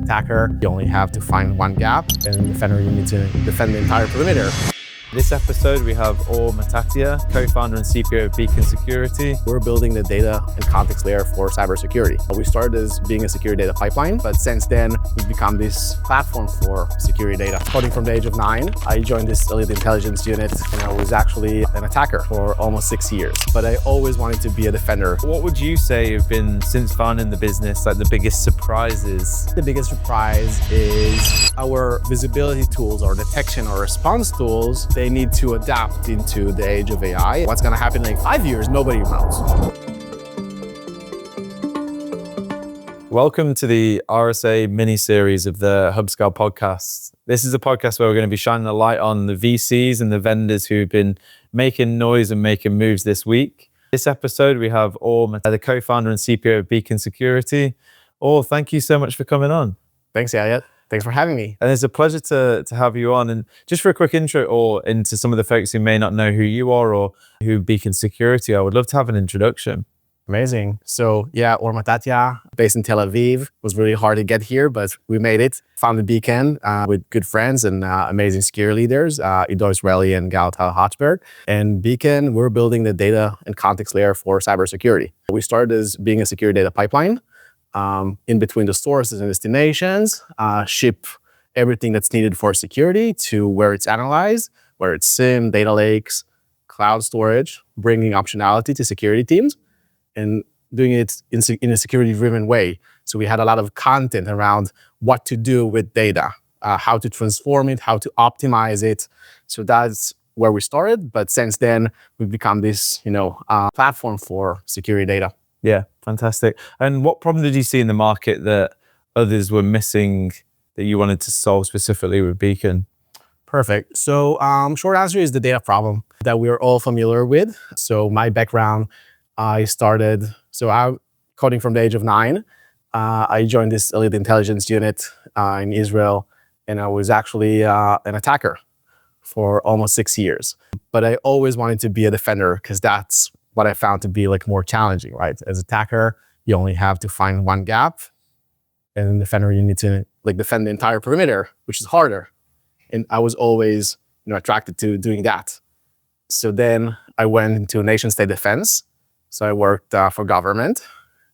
attacker, you only have to find one gap, and defender, you need to defend the entire perimeter. This episode, we have Or Mattatia, co-founder and CPO of Beacon Security. We're building the data and context layer for cybersecurity. We started as being a security data pipeline, but since then, we've become this platform for security data. Starting from the age of 9, I joined this elite intelligence unit, and I was actually an attacker for almost 6 years. But I always wanted to be a defender. What would you say have been, since founding the business, like the biggest surprises? The biggest surprise is our visibility tools, or detection or response tools. They need to adapt into the age of AI. What's going to happen in 5 years, nobody knows. Welcome to the RSA mini-series of the Hubscale Podcast. This is a podcast where we're going to be shining a light on the VCs and the vendors who've been making noise and making moves this week. This episode, we have Or Mattatia, the co-founder and CPO of Beacon Security. Or, thank you so much for coming on. Thanks, Elliot. Thanks for having me. And it's a pleasure to have you on. And just for a quick intro or into some of the folks who may not know who you are or who Beacon Security, I would love to have an introduction. Amazing. So yeah, Or Mattatia, based in Tel Aviv. It was really hard to get here, but we made it. Founded Beacon with good friends and amazing security leaders, Ido Israeli and Gal Hochberg. And Beacon, we're building the data and context layer for cybersecurity. We started as being a security data pipeline. In between the sources and destinations, ship everything that's needed for security to where it's analyzed, where it's SIEM, data lakes, cloud storage, bringing optionality to security teams, and doing it in a security-driven way. So we had a lot of content around what to do with data, how to transform it, how to optimize it. So that's where we started. But since then, we've become this, platform for security data. Yeah, fantastic. And what problem did you see in the market that others were missing that you wanted to solve specifically with Beacon? Perfect. So short answer is the data problem that we're all familiar with. So my background, I coding from the age of 9. I joined this elite intelligence unit in Israel, and I was actually an attacker for almost 6 years. But I always wanted to be a defender because that's what I found to be more challenging, right? As attacker, you only have to find one gap, and defender, you need to defend the entire perimeter, which is harder. And I was always, attracted to doing that. So then I went into nation state defense. So I worked for government,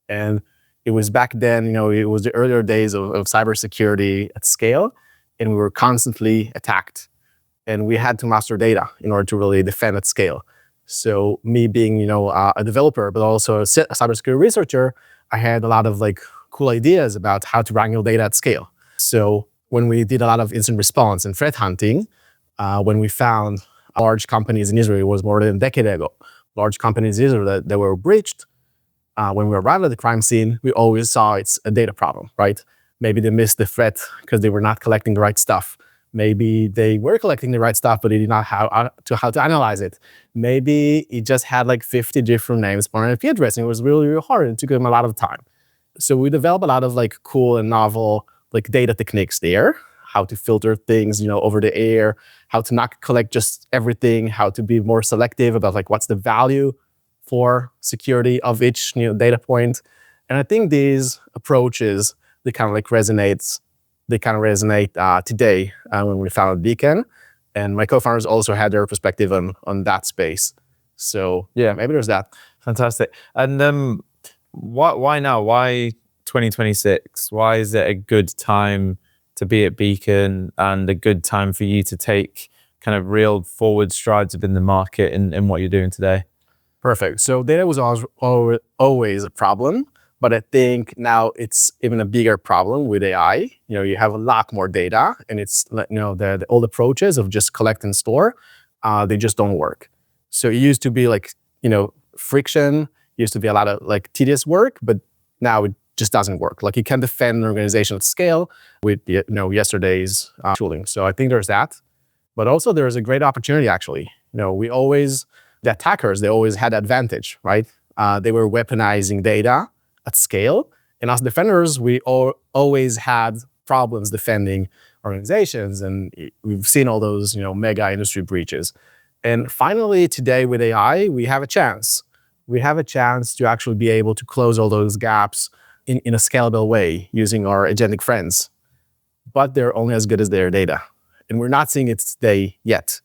and it was back then, it was the earlier days of cybersecurity at scale, and we were constantly attacked, and we had to master data in order to really defend at scale. So me being, a developer, but also a cybersecurity researcher, I had a lot of cool ideas about how to wrangle data at scale. So when we did a lot of incident response and threat hunting, when we found large companies in Israel, it was more than a decade ago, large companies in Israel that were breached, when we arrived at the crime scene, we always saw it's a data problem, right? Maybe they missed the threat because they were not collecting the right stuff. Maybe they were collecting the right stuff, but they did not know how to analyze it. Maybe it just had 50 different names for an IP address, and it was really, really hard. It took them a lot of time. So we developed a lot of cool and novel data techniques there, how to filter things, over the air, how to not collect just everything, how to be more selective about what's the value for security of each data point. And I think these approaches, they kind of resonate today when we founded Beacon. And my co-founders also had their perspective on that space. So yeah, maybe there's that. Fantastic. And why now? Why 2026? Why is it a good time to be at Beacon and a good time for you to take kind of real forward strides within the market in what you're doing today? Perfect. So data was always a problem. But I think now it's even a bigger problem with AI. You have a lot more data, and it's the old approaches of just collect and store, they just don't work. So it used to be friction, used to be a lot of tedious work, but now it just doesn't work. You can't defend an organization at scale with yesterday's tooling. So I think there's that, but also there's a great opportunity actually. The attackers, they always had advantage, right? They were weaponizing data at scale. And as defenders, we always had problems defending organizations. And we've seen all those, mega industry breaches. And finally, today with AI, we have a chance. We have a chance to actually be able to close all those gaps in a scalable way using our agentic friends. but they're only as good as their data. And we're not seeing it today yet.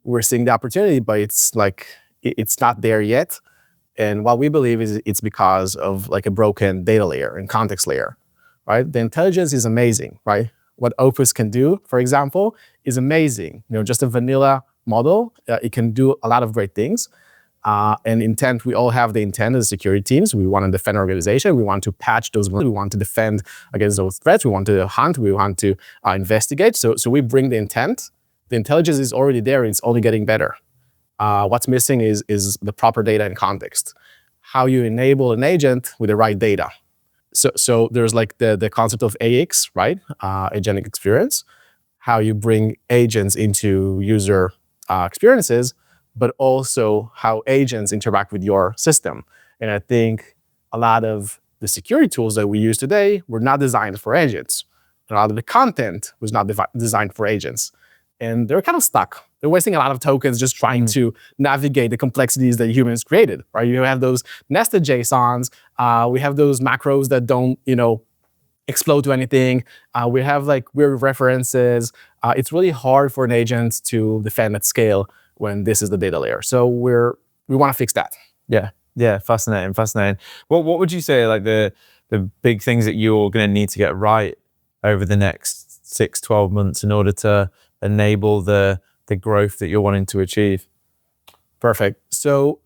We're seeing the opportunity, but it's not there yet. And what we believe is it's because of like a broken data layer and context layer, right? The intelligence is amazing, right? What Opus can do, for example, is amazing. Just a vanilla model, it can do a lot of great things. And intent, we all have the intent as security teams. We want to defend our organization. We want to patch those. We want to defend against those threats. We want to hunt. We want to investigate. So we bring the intent. The intelligence is already there. It's only getting better. What's missing is the proper data and context. How you enable an agent with the right data. So there's like the concept of AX, right? Agentic experience. How you bring agents into user experiences, but also how agents interact with your system. And I think a lot of the security tools that we use today were not designed for agents. And a lot of the content was not designed for agents. And they're kind of stuck. They're wasting a lot of tokens just trying to navigate the complexities that humans created, right? You have those nested JSONs. We have those macros that don't, explode to anything. We have like weird references. It's really hard for an agent to defend at scale when this is the data layer. So we want to fix that. Yeah, fascinating. What would you say like the big things that you're going to need to get right over the next 6-12 months in order to enable the growth that you're wanting to achieve? Perfect. So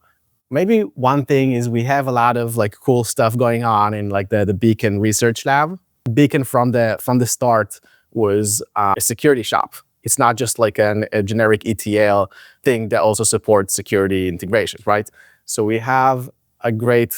maybe one thing is we have a lot of like cool stuff going on in like the Beacon research lab. Beacon from the start was a security shop. It's not just like a generic ETL thing that also supports security integrations, right? So we have a great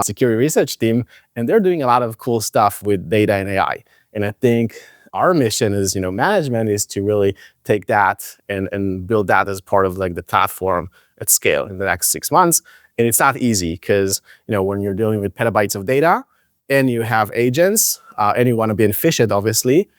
security research team, and they're doing a lot of cool stuff with data and AI. And I think our mission as management is to really take that and build that as part of like the platform at scale in the next 6 months. And it's not easy because when you're dealing with petabytes of data and you have agents and you want to be efficient, obviously,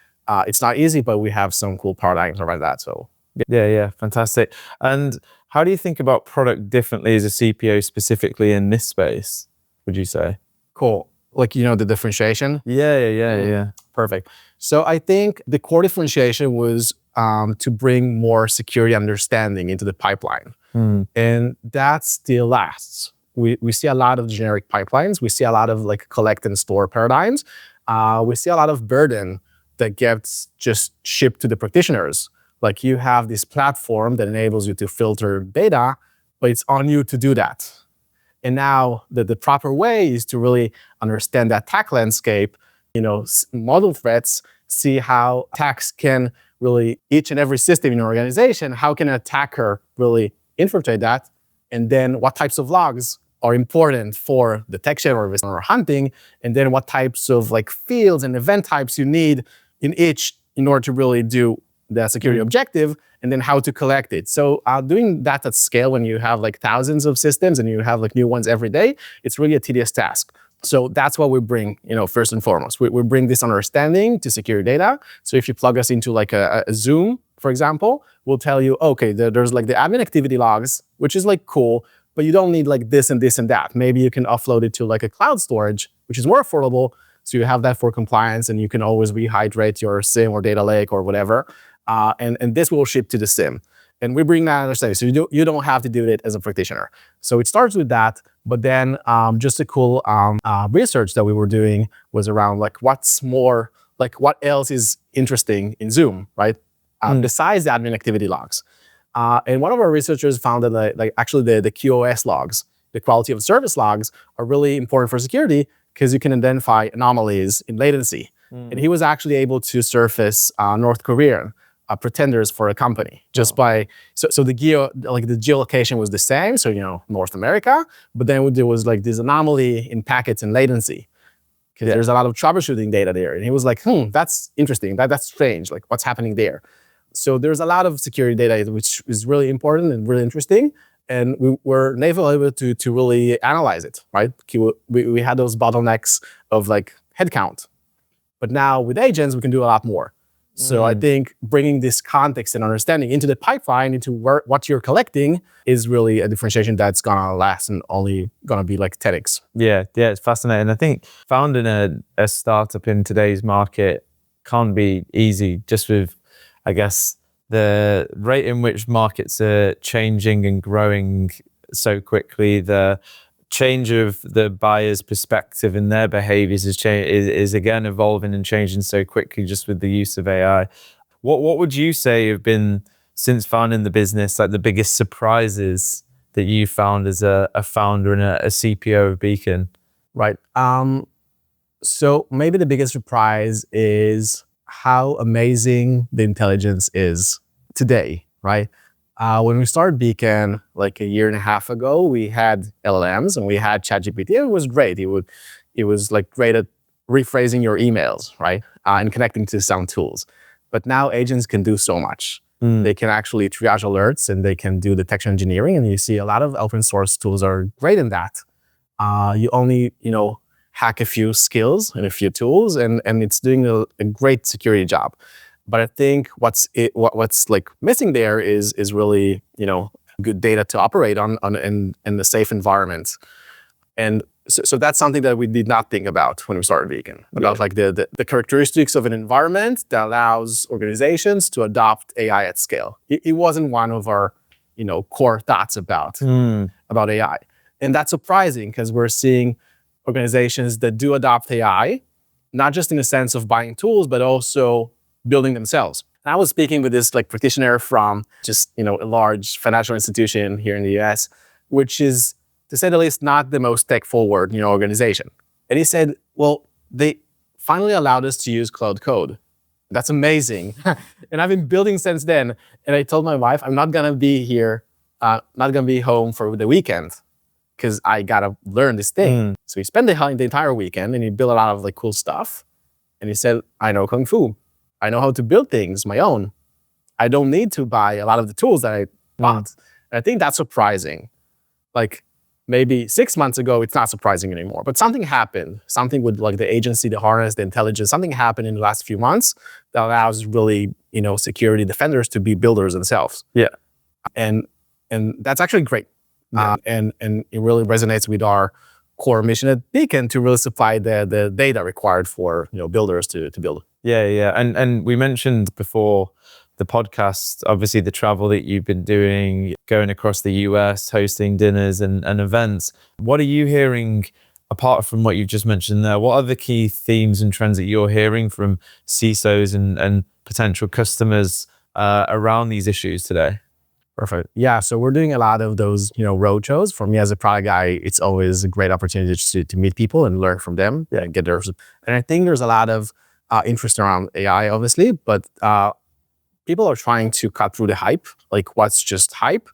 it's not easy, but we have some cool paradigms around that. So yeah, fantastic. And how do you think about product differently as a CPO specifically in this space, would you say? Cool. Like, the differentiation? Yeah. Perfect. So I think the core differentiation was to bring more security understanding into the pipeline. And that still lasts. We see a lot of generic pipelines. We see a lot of like collect and store paradigms. We see a lot of burden that gets just shipped to the practitioners. Like you have this platform that enables you to filter data, but it's on you to do that. And now the proper way is to really understand that attack landscape, model threats, see how attacks can really, each and every system in your organization, how can an attacker really infiltrate that? And then what types of logs are important for detection or hunting? And then what types of like fields and event types you need in each in order to really do the security objective, and then how to collect it. So doing that at scale when you have like thousands of systems and you have like new ones every day, it's really a tedious task. So that's what we bring, first and foremost. We bring this understanding to security data. So if you plug us into like a Zoom, for example, we'll tell you, okay, there's like the admin activity logs, which is like cool, but you don't need like this and this and that. Maybe you can offload it to like a cloud storage, which is more affordable. So you have that for compliance, and you can always rehydrate your SIEM or data lake or whatever. And this will ship to the SIEM. And we bring that understanding. So you don't have to do it as a practitioner. So it starts with that. But then just a cool research that we were doing was around like what's more, like what else is interesting in Zoom, right? Besides the admin activity logs. And one of our researchers found that like actually the QoS logs, the quality of service logs, are really important for security because you can identify anomalies in latency. And he was actually able to surface North Korean pretenders for a company just by, so the geolocation was the same, so North America, but then there was like this anomaly in packets and latency because there's a lot of troubleshooting data there. And he was like, that's interesting, that's strange, like what's happening there? So there's a lot of security data which is really important and really interesting. And we were never able to really analyze it, right? We had those bottlenecks of like headcount. But now with agents, we can do a lot more. So I think bringing this context and understanding into the pipeline, into what you're collecting, is really a differentiation that's gonna last and only gonna be like 10x. Yeah, it's fascinating. I think founding a startup in today's market can't be easy, just with, I guess, the rate in which markets are changing and growing so quickly. The change of the buyer's perspective and their behaviors is again evolving and changing so quickly, just with the use of AI. What would you say have been, since founding the business, like the biggest surprises that you found as a founder and a CPO of Beacon? Right. So maybe the biggest surprise is how amazing the intelligence is today, right? When we started Beacon like a year and a half ago, we had LLMs and we had ChatGPT. It was great. It was like great at rephrasing your emails, right? And connecting to some tools. But now agents can do so much. They can actually triage alerts and they can do detection engineering. And you see a lot of open source tools are great in that. You only, hack a few skills and a few tools, and it's doing a great security job. But I think what's like missing there is really, good data to operate on in the safe environment. And so that's something that we did not think about when we started Beacon, about like the characteristics of an environment that allows organizations to adopt AI at scale. It wasn't one of our, core thoughts about AI. And that's surprising because we're seeing organizations that do adopt AI, not just in the sense of buying tools, but also building themselves. And I was speaking with this like practitioner from just, a large financial institution here in the US, which is, to say the least, not the most tech-forward, organization. And he said, well, they finally allowed us to use Cloud Code. That's amazing. And I've been building since then. And I told my wife, I'm not gonna be here, not gonna be home for the weekend because I gotta learn this thing. So he spent the entire weekend and he built a lot of like cool stuff. And he said, I know Kung Fu. I know how to build things my own. I don't need to buy a lot of the tools that I bought. And I think that's surprising. Like, maybe 6 months ago, it's not surprising anymore. But something happened. Something with like the agency, the harness, the intelligence. Something happened in the last few months that allows really, security defenders to be builders themselves. Yeah, and that's actually great. Yeah. And it really resonates with our core mission at Beacon to really supply the data required for builders to build. Yeah. And we mentioned before the podcast, obviously the travel that you've been doing, going across the US, hosting dinners and events. What are you hearing, apart from what you've just mentioned there? What are the key themes and trends that you're hearing from CISOs and potential customers around these issues today? Perfect. Yeah, so we're doing a lot of those, road shows. For me as a product guy, it's always a great opportunity to meet people and learn from them and get theirs. And I think there's a lot of interest around AI, obviously, but people are trying to cut through the hype. Like, what's just hype?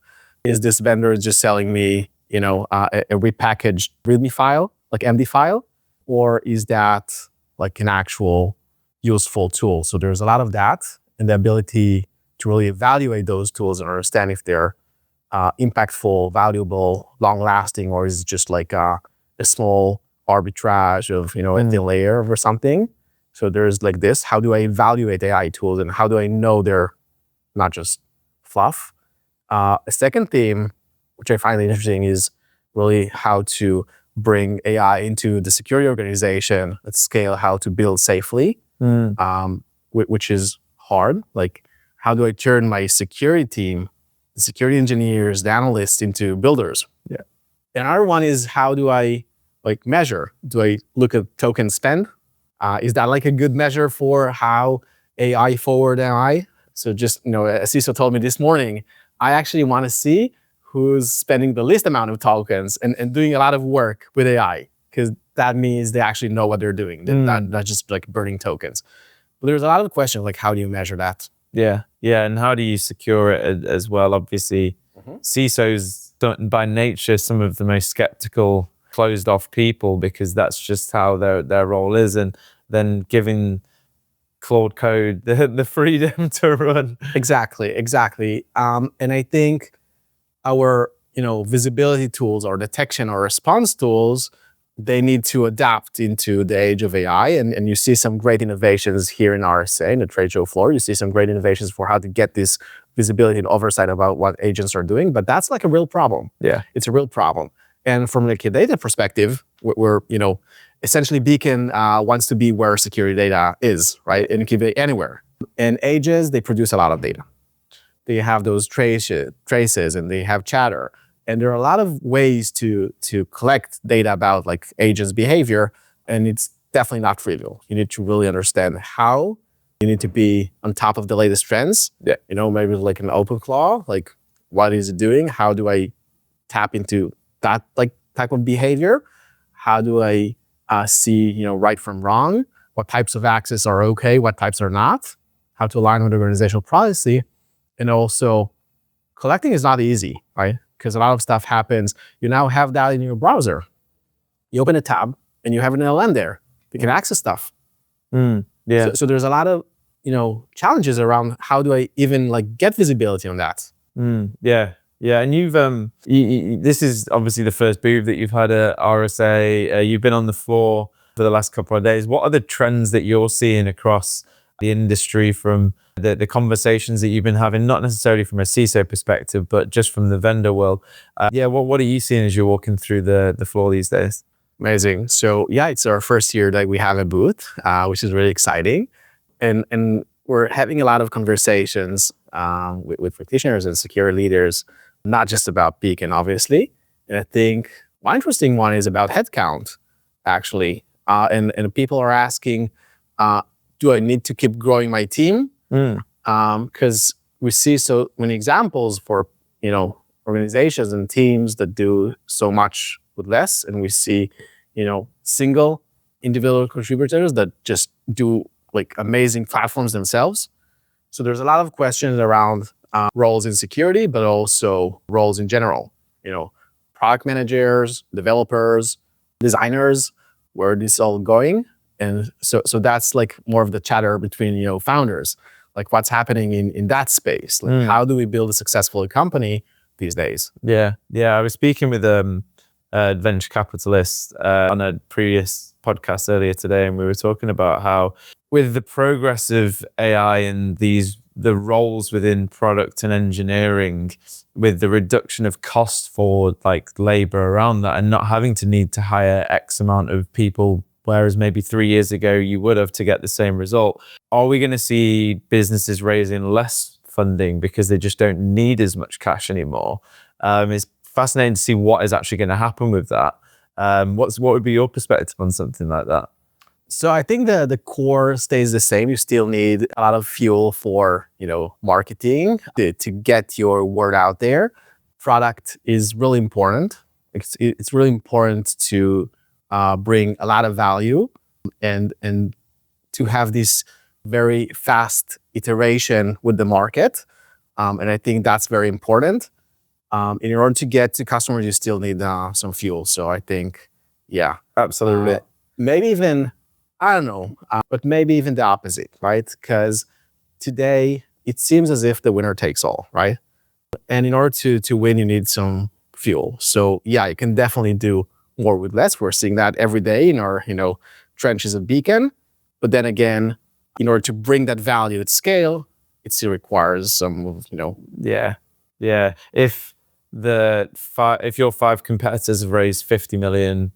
Is this vendor just selling me, a repackaged README file, like MD file? Or is that like an actual useful tool? So there's a lot of that, and the ability to really evaluate those tools and understand if they're impactful, valuable, long-lasting, or is it just like a small arbitrage of, a thin layer or something. So there's like this, how do I evaluate AI tools and how do I know they're not just fluff? A second theme, which I find interesting, is really how to bring AI into the security organization at scale, how to build safely, which is hard. Like, how do I turn my security team, the security engineers, the analysts into builders? Yeah. Another one is, how do I measure? Do I look at token spend? Is that like a good measure for how AI forward AI? So just, a CISO told me this morning, I actually want to see who's spending the least amount of tokens and doing a lot of work with AI, because that means they actually know what they're doing. They're not just like burning tokens. But there's a lot of questions like, how do you measure that? Yeah. And how do you secure it as well? Obviously, CISOs don't, by nature, some of the most skeptical, closed off people, because that's just how their role is. And then giving Claude Code the freedom to run. Exactly. And I think our visibility tools or detection or response tools, they need to adapt into the age of AI. And you see some great innovations here in RSA, in the trade show floor. You see some great innovations for how to get this visibility and oversight about what agents are doing. But that's like a real problem. Yeah. It's a real problem. And from like a data perspective, we're essentially Beacon wants to be where security data is, right? And it can be anywhere. And agents, they produce a lot of data. They have those traces and they have chatter. And there are a lot of ways to collect data about like agents' behavior. And it's definitely not trivial. You need to really understand how. You need to be on top of the latest trends. Yeah. Maybe like an open claw, like what is it doing? How do I tap into that like type of behavior? How do I see right from wrong? What types of access are okay? What types are not? How to align with organizational policy. And also, collecting is not easy, right? Because a lot of stuff happens. You now have that in your browser. You open a tab and you have an LLM there. You can access stuff. Yeah. So there's a lot of challenges around how do I even like get visibility on that. Yeah. And you've this is obviously the first booth that you've had at RSA. You've been on the floor for the last couple of days. What are the trends that you're seeing across the industry from the conversations that you've been having, not necessarily from a CISO perspective, but just from the vendor world? What are you seeing as you're walking through the floor these days? Amazing. So yeah, it's our first year that we have a booth, which is really exciting. And we're having a lot of conversations with practitioners and security leaders, not just about Beacon, obviously. And I think one interesting one is about headcount, actually. And people are asking, do I need to keep growing my team? Because we see so many examples for organizations and teams that do so much with less, and we see single individual contributors that just do like amazing platforms themselves. So there's a lot of questions around roles in security, but also roles in general. Product managers, developers, designers, where this is all going. And so that's like more of the chatter between founders, like what's happening in that space. Like how do we build a successful company these days? Yeah. I was speaking with a venture capitalist on a previous podcast earlier today, and we were talking about how with the progress of AI and the roles within product and engineering, with the reduction of cost for like labor around that, and not having to need to hire X amount of people, whereas maybe 3 years ago you would have to get the same result. Are we going to see businesses raising less funding because they just don't need as much cash anymore? It's fascinating to see what is actually going to happen with that. What would be your perspective on something like that? So I think the core stays the same. You still need a lot of fuel for marketing to get your word out there. Product is really important. It's really important to bring a lot of value and to have this very fast iteration with the market. And I think that's very important. In order to get to customers, you still need some fuel. So I think, yeah, Absolutely. maybe even, I don't know, but maybe even the opposite, right? Because today it seems as if the winner takes all, right? And in order to win, you need some fuel. So yeah, you can definitely do more with less. We're seeing that every day in our trenches of Beacon. But then again, in order to bring that value at scale, it still requires some Yeah. If your 5 competitors have raised 50 million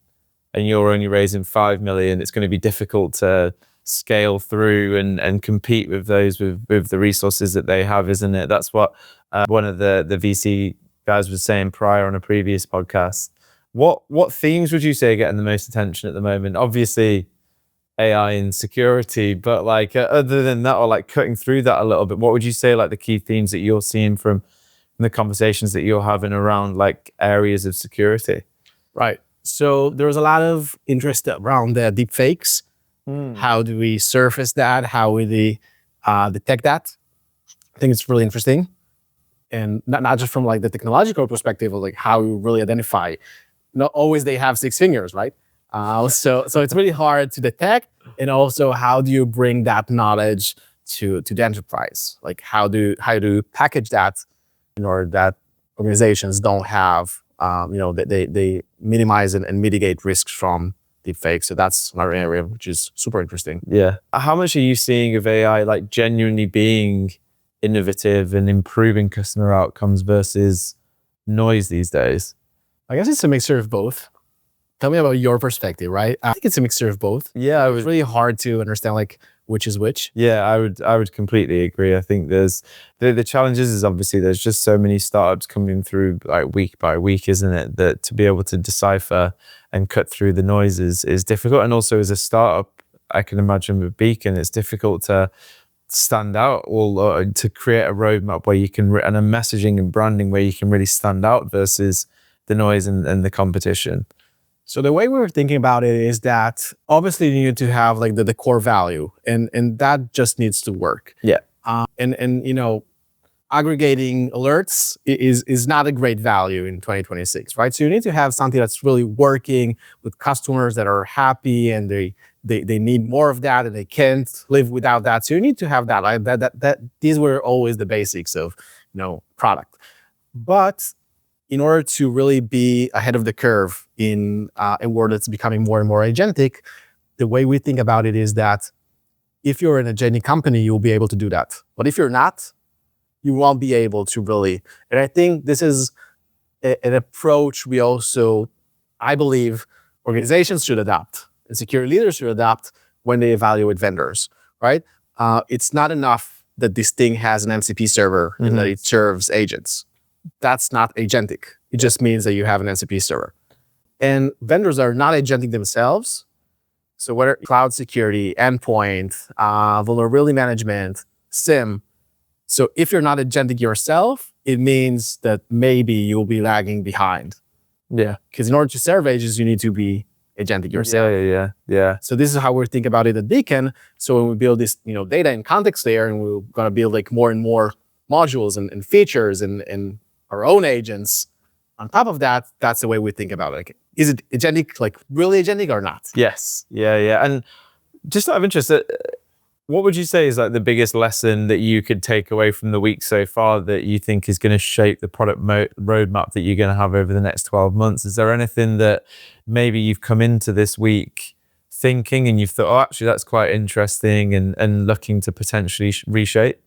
and you're only raising 5 million, it's going to be difficult to scale through and compete with those with the resources that they have, isn't it? That's what one of the VC guys was saying prior on a previous podcast. What themes would you say are getting the most attention at the moment? Obviously AI and security, but like other than that, or like cutting through that a little bit, what would you say like the key themes that you're seeing from the conversations that you're having around like areas of security? Right. So there was a lot of interest around the deep fakes. How do we surface that? How we detect that? I think it's really interesting. And not just from like the technological perspective of like how we really identify. Not always they have 6 fingers, right? So it's really hard to detect. And also, how do you bring that knowledge to the enterprise? Like how do you package that in order that organizations don't have, they minimize and mitigate risks from deepfakes. So that's another area which is super interesting. Yeah. How much are you seeing of AI like genuinely being innovative and improving customer outcomes versus noise these days? I guess it's a mixture of both. tell me about your perspective, right? I think it's a mixture of both. Yeah, It's really hard to understand like which is which. Yeah, I would completely agree. I think there's the challenges is obviously there's just so many startups coming through like week by week, isn't it? That to be able to decipher and cut through the noise is difficult. And also as a startup, I can imagine with Beacon, it's difficult to stand out or to create a roadmap where you can and a messaging and branding where you can really stand out versus the noise and the competition. So the way we were thinking about it is that obviously you need to have like the core value, and that just needs to work. Yeah. And you know, aggregating alerts is not a great value in 2026, right? So you need to have something that's really working with customers that are happy and they need more of that and they can't live without that. So you need to have that. Like that these were always the basics of, you know, product. But in order to really be ahead of the curve in a world that's becoming more and more agentic, the way we think about it is that if you're an agentic company, you'll be able to do that. But if you're not, you won't be able to really. And I think this is an approach we also, I believe, organizations should adopt and security leaders should adopt when they evaluate vendors, right? It's not enough that this thing has an MCP server and that it serves agents. That's not agentic. It just means that you have an MCP server. And vendors are not agentic themselves. So whether cloud security, endpoint, vulnerability management, SIEM. So if you're not agentic yourself, it means that maybe you'll be lagging behind. Yeah. Because in order to serve agents, you need to be agentic yourself. Yeah. So this is how we're thinking about it at Beacon. So when we build this, you know, data and context layer, and we're gonna build like more and more modules and features and our own agents. On top of that, that's the way we think about it. Like, is it agentic, like really agentic or not? Yes. Yeah. And just out of interest, what would you say is like the biggest lesson that you could take away from the week so far that you think is going to shape the product roadmap that you're going to have over the next 12 months? Is there anything that maybe you've come into this week thinking and you've thought, oh, actually, that's quite interesting and looking to potentially reshape?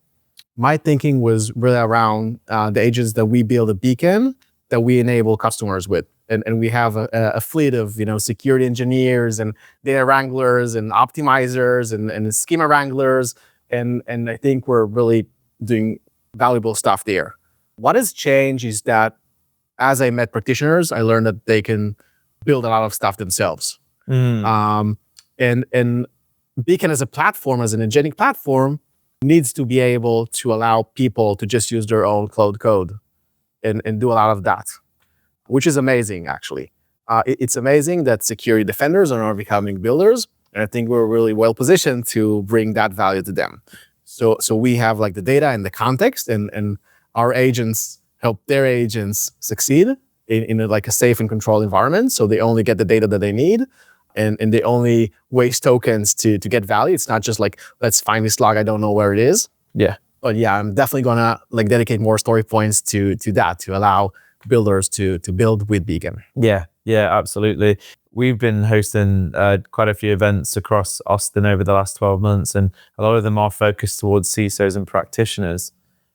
My thinking was really around the agents that we build at Beacon that we enable customers with. And we have a fleet of, you know, security engineers and data wranglers and optimizers and schema wranglers. And I think we're really doing valuable stuff there. What has changed is that as I met practitioners, I learned that they can build a lot of stuff themselves. And Beacon as a platform, as an agentic platform, needs to be able to allow people to just use their own cloud code and do a lot of that, which is amazing, actually. It's amazing that security defenders are now becoming builders, and I think we're really well positioned to bring that value to them. So we have like the data and the context, and our agents help their agents succeed in like a safe and controlled environment. So they only get the data that they need, and they only waste tokens to get value. It's not just like, let's find this log, I don't know where it is. Yeah. But yeah, I'm definitely gonna like dedicate more story points to that, to allow builders to build with Beacon. Yeah, absolutely. We've been hosting quite a few events across Austin over the last 12 months, and a lot of them are focused towards CISOs and practitioners.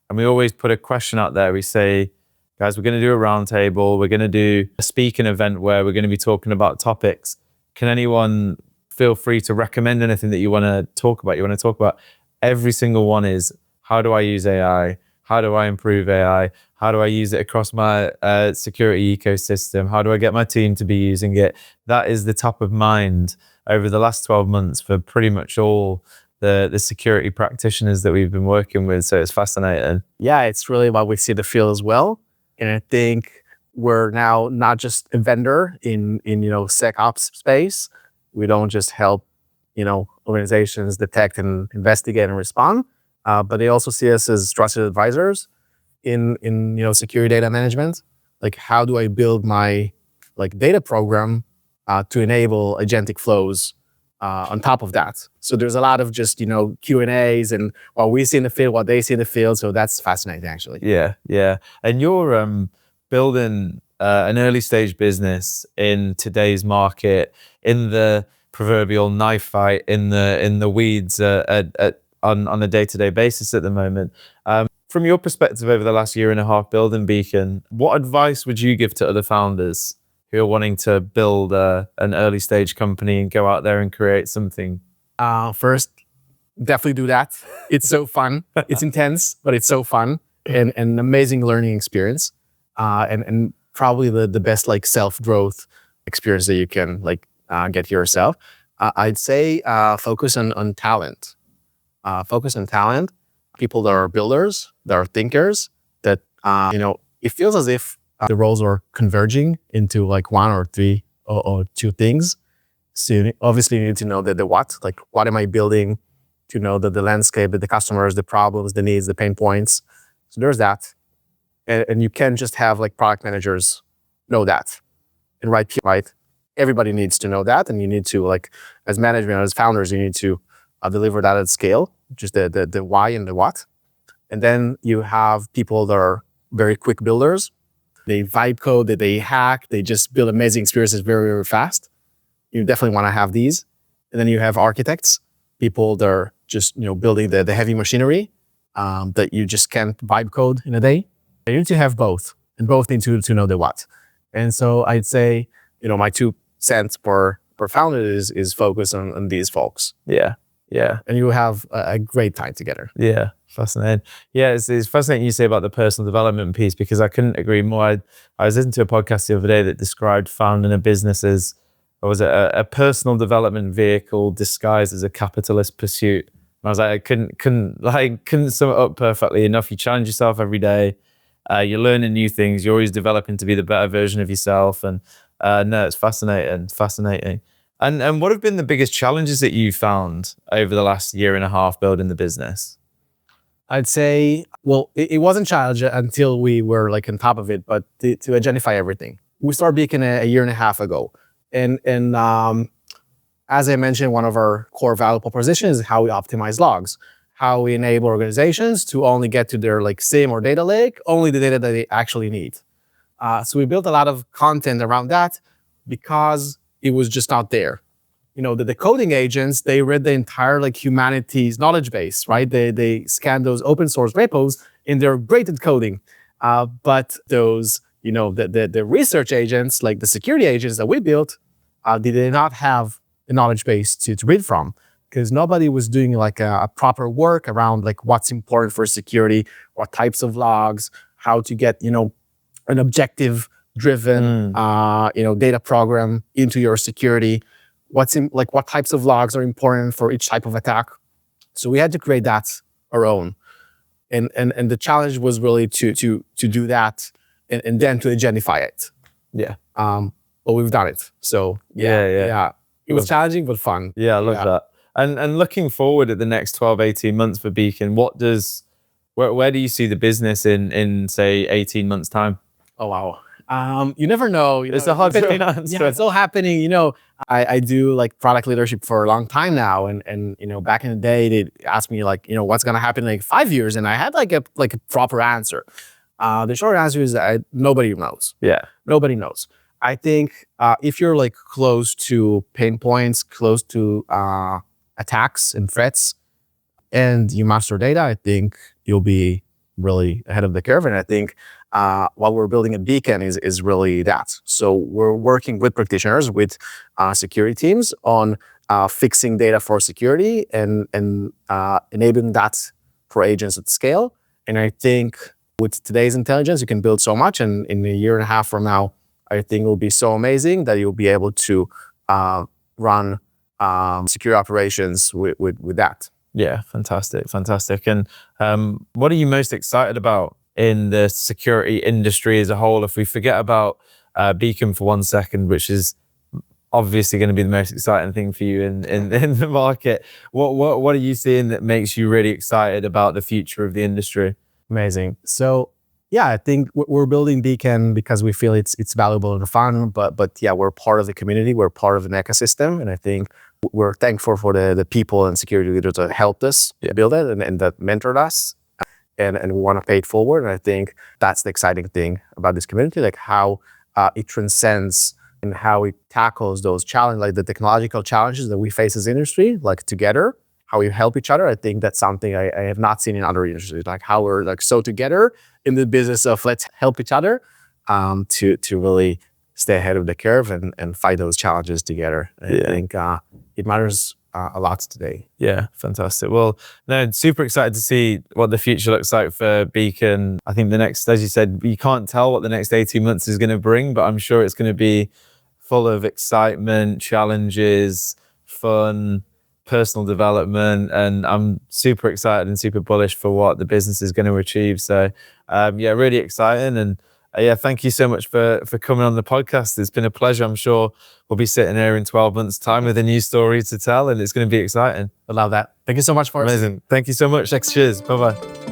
And we always put a question out there. We say, guys, we're going to do a roundtable. We're going to do a speaking event where we're going to be talking about topics. Can anyone feel free to recommend anything that you want to talk about? Every single one is, how do I use AI? How do I improve AI? How do I use it across my security ecosystem? How do I get my team to be using it? That is the top of mind over the last 12 months for pretty much all the security practitioners that we've been working with. So it's fascinating. Yeah, it's really what we see the field as well. And I think we're now not just a vendor in you know, SecOps space. We don't just help, you know, organizations detect and investigate and respond. But they also see us as trusted advisors in you know, security data management. Like, how do I build my like data program to enable agentic flows on top of that? So there's a lot of just, you know, Q&As and what we see in the field, what they see in the field. So that's fascinating, actually. Yeah. And you're building an early stage business in today's market, in the proverbial knife fight, in the weeds on a day-to-day basis at the moment. From your perspective over the last year and a half building Beacon, what advice would you give to other founders who are wanting to build an early stage company and go out there and create something? First, definitely do that. It's so fun. It's intense, but it's so fun and an amazing learning experience. And probably the best like self-growth experience that you can like get yourself. I'd say focus on talent. Focus on talent. People that are builders, that are thinkers, that it feels as if the roles are converging into like one or three or two things. So obviously you need to know the what, like what am I building, to know the landscape, the customers, the problems, the needs, the pain points. So there's that. And you can't just have like product managers know that. And right. Everybody needs to know that. And you need to like, as management, as founders, you need to deliver that at scale, just the why and the what. And then you have people that are very quick builders. They vibe code, they hack, they just build amazing experiences very, very fast. You definitely want to have these. And then you have architects, people that are just building the heavy machinery that you just can't vibe code in a day. You need to have both, and both need to know the what. And so I'd say, my 2 cents per founder is focus on these folks. Yeah. And you have a great time together. Yeah, fascinating. Yeah, it's fascinating you say about the personal development piece, because I couldn't agree more. I was listening to a podcast the other day that described founding a business as, or was it a personal development vehicle disguised as a capitalist pursuit? And I was like, I couldn't sum it up perfectly enough. You challenge yourself every day. You're learning new things. You're always developing to be the better version of yourself. And no, it's fascinating. And what have been the biggest challenges that you found over the last year and a half building the business? I'd say, well, it wasn't challenging until we were like on top of it, but to agentify everything. We started Beacon a year and a half ago. And as I mentioned, one of our core value propositions is how we optimize logs, how we enable organizations to only get to their like SIEM or data lake, only the data that they actually need. So we built a lot of content around that because it was just not there. The coding agents, they read the entire like humanities knowledge base, right? They scan those open source repos and they're great at coding. But those, the research agents, like the security agents that we built, they did not have the knowledge base to read from, because nobody was doing like a proper work around like what's important for security, what types of logs, how to get, an objective driven, data program into your security. What types of logs are important for each type of attack. So we had to create that our own. And the challenge was really to do that and then to agentify it. Yeah. But we've done it. So yeah. It was challenging, but fun. Yeah, I love that. And looking forward at the next 12, 18 months for Beacon, where do you see the business in say 18 months time? Oh, wow. You never know. It's a hard thing to answer. Yeah, it's all happening. I do like product leadership for a long time now. And back in the day, they asked me like, what's going to happen in like 5 years? And I had like a proper answer. The short answer is that nobody knows. Yeah. Nobody knows. I think if you're like close to pain points, close to attacks and threats, and you master data, I think you'll be really ahead of the curve. And I think what we're building at Beacon is really that. So we're working with practitioners, with security teams on fixing data for security and enabling that for agents at scale. And I think with today's intelligence, you can build so much. And in a year and a half from now, I think it will be so amazing that you'll be able to run secure operations with that. Yeah, fantastic. And what are you most excited about in the security industry as a whole? If we forget about Beacon for 1 second, which is obviously going to be the most exciting thing for you in the market, what are you seeing that makes you really excited about the future of the industry? Amazing. So yeah, I think we're building Beacon because we feel it's valuable and fun, but yeah, we're part of the community, we're part of an ecosystem, and I think we're thankful for the people and security leaders that helped us build it and that mentored us, and we want to pay it forward. And I think that's the exciting thing about this community, like how it transcends and how it tackles those challenges, like the technological challenges that we face as industry, like together, how we help each other. I think that's something I have not seen in other industries, like how we're like so together in the business of let's help each other to really stay ahead of the curve and fight those challenges together. I think it matters a lot today. Yeah, fantastic. Well, no, super excited to see what the future looks like for Beacon. I think the next, as you said, you can't tell what the next 18 months is going to bring, but I'm sure it's going to be full of excitement, challenges, fun, personal development, and I'm super excited and super bullish for what the business is going to achieve. So yeah, really exciting. And yeah, thank you so much for coming on the podcast. It's been a pleasure. I'm sure we'll be sitting here in 12 months' time with a new story to tell, and it's going to be exciting. I love that. Thank you so much for Amazing. Thank you so much. Cheers. Bye-bye.